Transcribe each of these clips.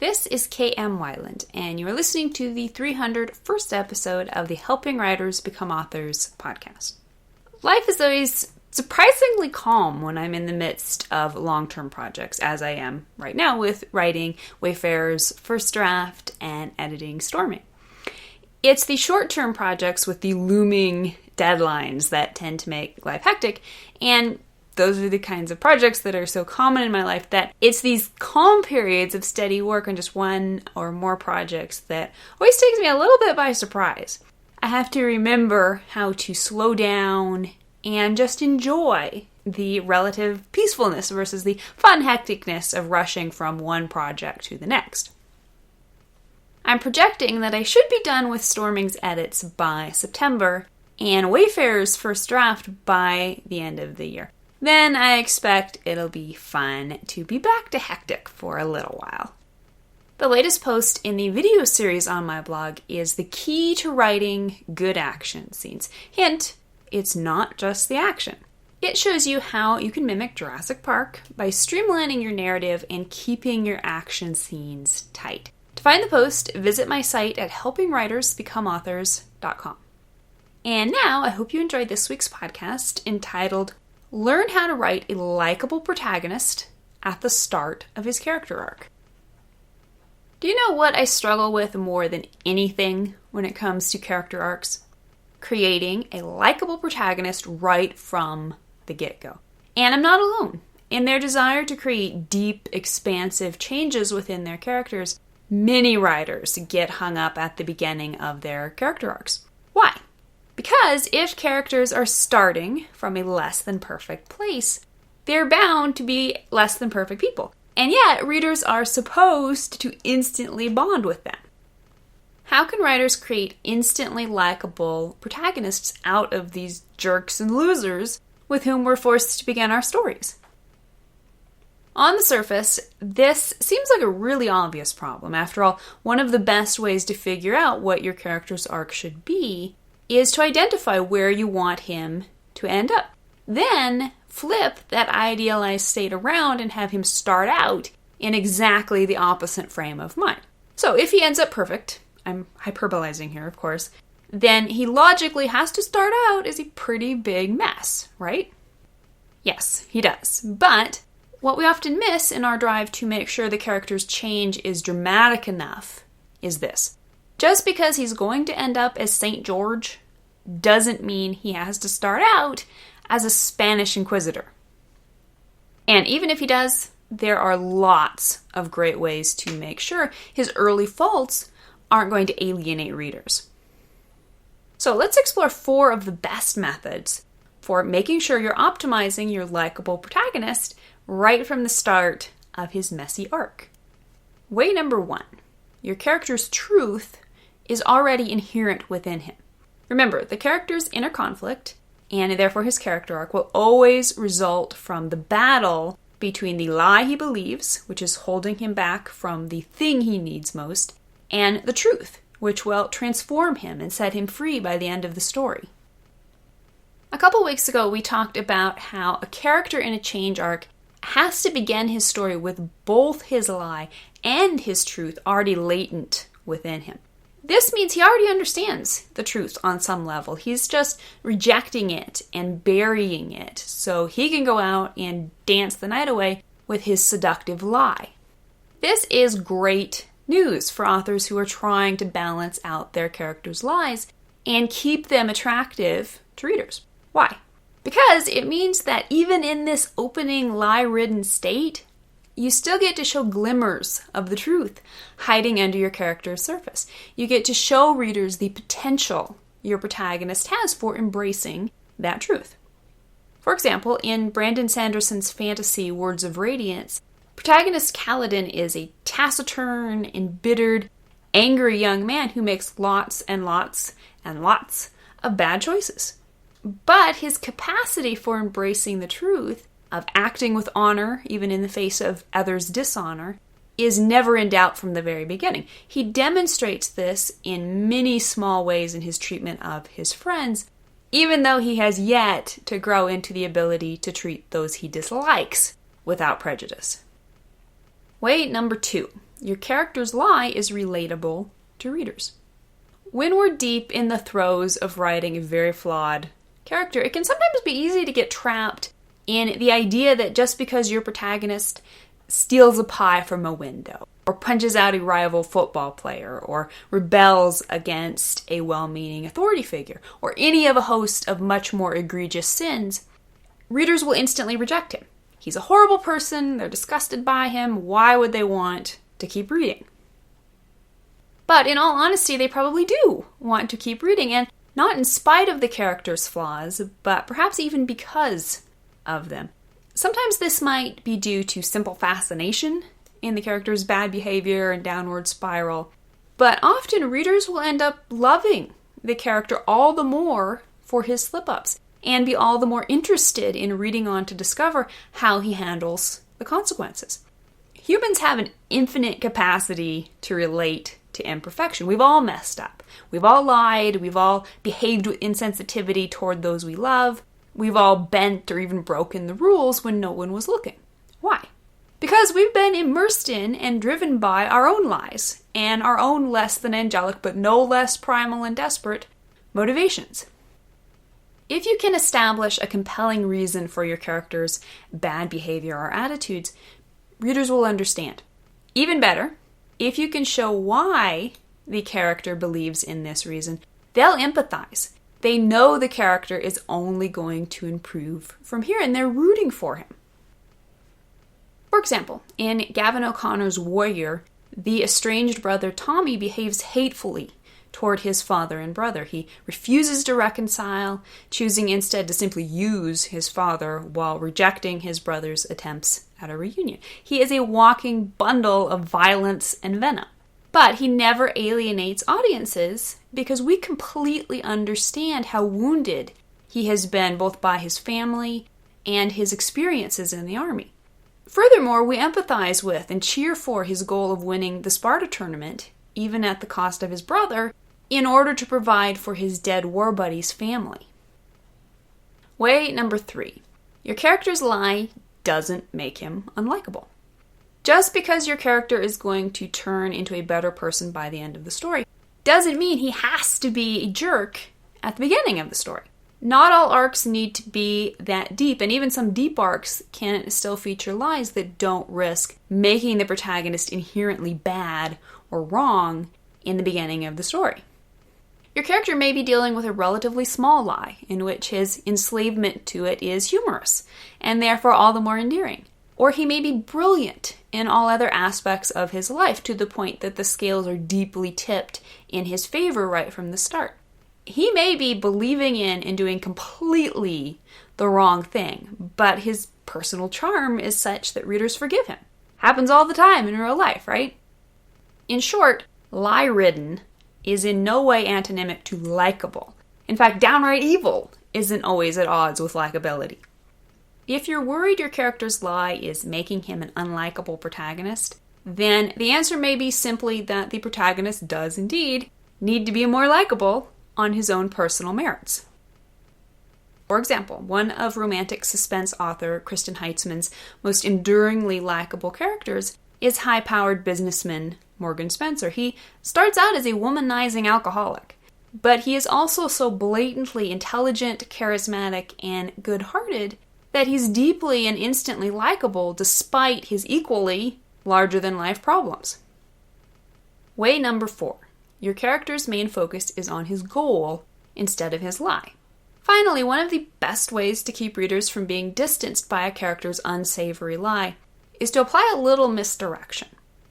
This is K.M. Weiland, and you are listening to the 301st episode of the Helping Writers Become Authors podcast. Life is always surprisingly calm when I'm in the midst of long-term projects, as I am right now with writing Wayfarer's first draft and editing Storming. It's the short-term projects with the looming deadlines that tend to make life hectic, and those are the kinds of projects that are so common in my life that it's these calm periods of steady work on just one or more projects that always takes me a little bit by surprise. I have to remember how to slow down and just enjoy the relative peacefulness versus the fun hecticness of rushing from one project to the next. I'm projecting that I should be done with Storming's edits by September and Wayfarer's first draft by the end of the year. Then I expect it'll be fun to be back to hectic for a little while. The latest post in the video series on my blog is the key to writing good action scenes. Hint, it's not just the action. It shows you how you can mimic Jurassic Park by streamlining your narrative and keeping your action scenes tight. To find the post, visit my site at helpingwritersbecomeauthors.com. And now, I hope you enjoyed this week's podcast entitled Learn How to Write a Likable Protagonist at the Start of His Character Arc. Do you know what I struggle with more than anything when it comes to character arcs? Creating a likable protagonist right from the get-go. And I'm not alone. In their desire to create deep, expansive changes within their characters, many writers get hung up at the beginning of their character arcs. Why? Because if characters are starting from a less than perfect place, they're bound to be less than perfect people. And yet, readers are supposed to instantly bond with them. How can writers create instantly likable protagonists out of these jerks and losers with whom we're forced to begin our stories? On the surface, this seems like a really obvious problem. After all, one of the best ways to figure out what your character's arc should be is to identify where you want him to end up. Then flip that idealized state around and have him start out in exactly the opposite frame of mind. So if he ends up perfect, I'm hyperbolizing here, of course, then he logically has to start out as a pretty big mess, right? Yes, he does. But what we often miss in our drive to make sure the character's change is dramatic enough is this. Just because he's going to end up as St. George doesn't mean he has to start out as a Spanish Inquisitor. And even if he does, there are lots of great ways to make sure his early faults aren't going to alienate readers. So let's explore 4 of the best methods for making sure you're optimizing your likable protagonist right from the start of his messy arc. Way number 1. Your character's truth is already inherent within him. Remember, the character's inner conflict, and therefore his character arc, will always result from the battle between the lie he believes, which is holding him back from the thing he needs most, and the truth, which will transform him and set him free by the end of the story. A couple weeks ago, we talked about how a character in a change arc has to begin his story with both his lie and his truth already latent within him. This means he already understands the truth on some level. He's just rejecting it and burying it so he can go out and dance the night away with his seductive lie. This is great news for authors who are trying to balance out their characters' lies and keep them attractive to readers. Why? Because it means that even in this opening lie-ridden state, you still get to show glimmers of the truth hiding under your character's surface. You get to show readers the potential your protagonist has for embracing that truth. For example, in Brandon Sanderson's fantasy Words of Radiance, protagonist Kaladin is a taciturn, embittered, angry young man who makes lots and lots and lots of bad choices. But his capacity for embracing the truth, of acting with honor, even in the face of others' dishonor, is never in doubt from the very beginning. He demonstrates this in many small ways in his treatment of his friends, even though he has yet to grow into the ability to treat those he dislikes without prejudice. Way number 2. your character's lie is relatable to readers. When we're deep in the throes of writing a very flawed character, it can sometimes be easy to get trapped in the idea that just because your protagonist steals a pie from a window, or punches out a rival football player, or rebels against a well-meaning authority figure, or any of a host of much more egregious sins, readers will instantly reject him. He's a horrible person, they're disgusted by him, why would they want to keep reading? But in all honesty, they probably do want to keep reading, and not in spite of the character's flaws, but perhaps even because of them. Sometimes this might be due to simple fascination in the character's bad behavior and downward spiral, but often readers will end up loving the character all the more for his slip-ups, and be all the more interested in reading on to discover how he handles the consequences. Humans have an infinite capacity to relate to imperfection. We've all messed up. We've all lied. We've all behaved with insensitivity toward those we love. We've all bent or even broken the rules when no one was looking. Why? Because we've been immersed in and driven by our own lies and our own less than angelic but no less primal and desperate motivations. If you can establish a compelling reason for your character's bad behavior or attitudes, readers will understand. Even better, if you can show why the character believes in this reason, they'll empathize. They know the character is only going to improve from here, and they're rooting for him. For example, in Gavin O'Connor's Warrior, the estranged brother Tommy behaves hatefully toward his father and brother. He refuses to reconcile, choosing instead to simply use his father while rejecting his brother's attempts at a reunion. He is a walking bundle of violence and venom. But he never alienates audiences because we completely understand how wounded he has been both by his family and his experiences in the army. Furthermore, we empathize with and cheer for his goal of winning the Sparta tournament, even at the cost of his brother, in order to provide for his dead war buddy's family. Way number 3. Your character's lie doesn't make him unlikable. Just because your character is going to turn into a better person by the end of the story doesn't mean he has to be a jerk at the beginning of the story. Not all arcs need to be that deep, and even some deep arcs can still feature lies that don't risk making the protagonist inherently bad or wrong in the beginning of the story. Your character may be dealing with a relatively small lie, in which his enslavement to it is humorous, and therefore all the more endearing. Or he may be brilliant in all other aspects of his life, to the point that the scales are deeply tipped in his favor right from the start. He may be believing in and doing completely the wrong thing, but his personal charm is such that readers forgive him. Happens all the time in real life, right? In short, lie-ridden is in no way antonymic to likable. In fact, downright evil isn't always at odds with likability. If you're worried your character's lie is making him an unlikable protagonist, then the answer may be simply that the protagonist does indeed need to be more likable on his own personal merits. For example, one of romantic suspense author Kristen Heitzman's most enduringly likable characters is high-powered businessman Morgan Spencer. He starts out as a womanizing alcoholic, but he is also so blatantly intelligent, charismatic, and good-hearted that he's deeply and instantly likable despite his equally larger-than-life problems. Way number 4. Your character's main focus is on his goal instead of his lie. Finally, one of the best ways to keep readers from being distanced by a character's unsavory lie is to apply a little misdirection.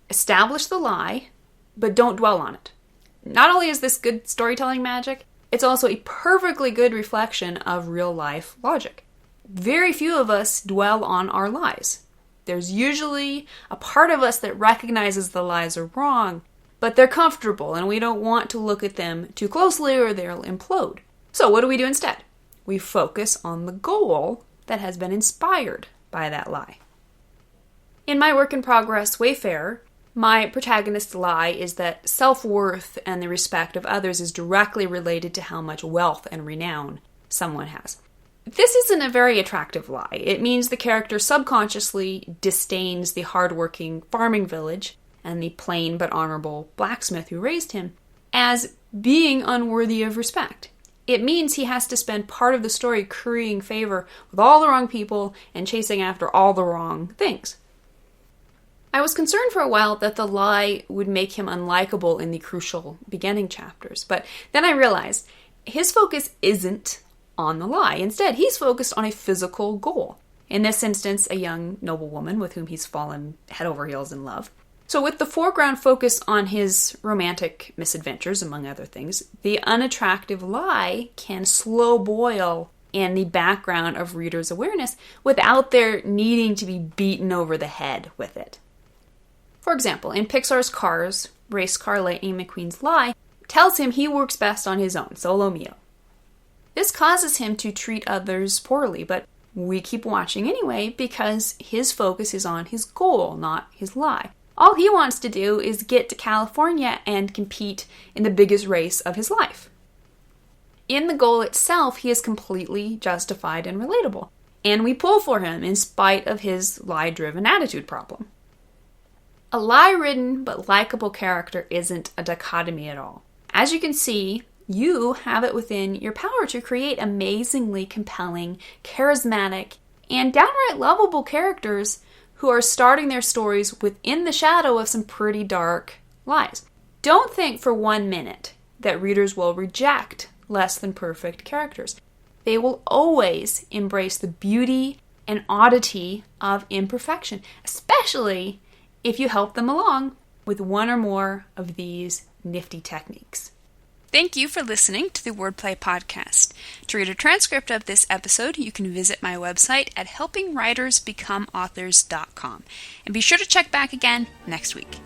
Establish the lie, but don't dwell on it. Not only is this good storytelling magic, it's also a perfectly good reflection of real-life logic. Very few of us dwell on our lies. There's usually a part of us that recognizes the lies are wrong, but they're comfortable and we don't want to look at them too closely or they'll implode. So what do we do instead? We focus on the goal that has been inspired by that lie. In my work in progress, Wayfarer, my protagonist's lie is that self-worth and the respect of others is directly related to how much wealth and renown someone has. This isn't a very attractive lie. It means the character subconsciously disdains the hardworking farming village and the plain but honorable blacksmith who raised him, as being unworthy of respect. It means he has to spend part of the story currying favor with all the wrong people and chasing after all the wrong things. I was concerned for a while that the lie would make him unlikable in the crucial beginning chapters, but then I realized his focus isn't on the lie. Instead, he's focused on a physical goal. In this instance, a young noblewoman with whom he's fallen head over heels in love. So with the foreground focus on his romantic misadventures, among other things, the unattractive lie can slow boil in the background of readers' awareness without their needing to be beaten over the head with it. For example, in Pixar's Cars, race car Lightning McQueen's lie tells him he works best on his own, solo mio. This causes him to treat others poorly, but we keep watching anyway because his focus is on his goal, not his lie. All he wants to do is get to California and compete in the biggest race of his life. In the goal itself, he is completely justified and relatable, and we pull for him in spite of his lie-driven attitude problem. A lie-ridden but likable character isn't a dichotomy at all. As you can see, you have it within your power to create amazingly compelling, charismatic, and downright lovable characters who are starting their stories within the shadow of some pretty dark lies. Don't think for 1 minute that readers will reject less than perfect characters. They will always embrace the beauty and oddity of imperfection, especially if you help them along with one or more of these nifty techniques. Thank you for listening to the Wordplay Podcast. To read a transcript of this episode, you can visit my website at helpingwritersbecomeauthors.com. And be sure to check back again next week.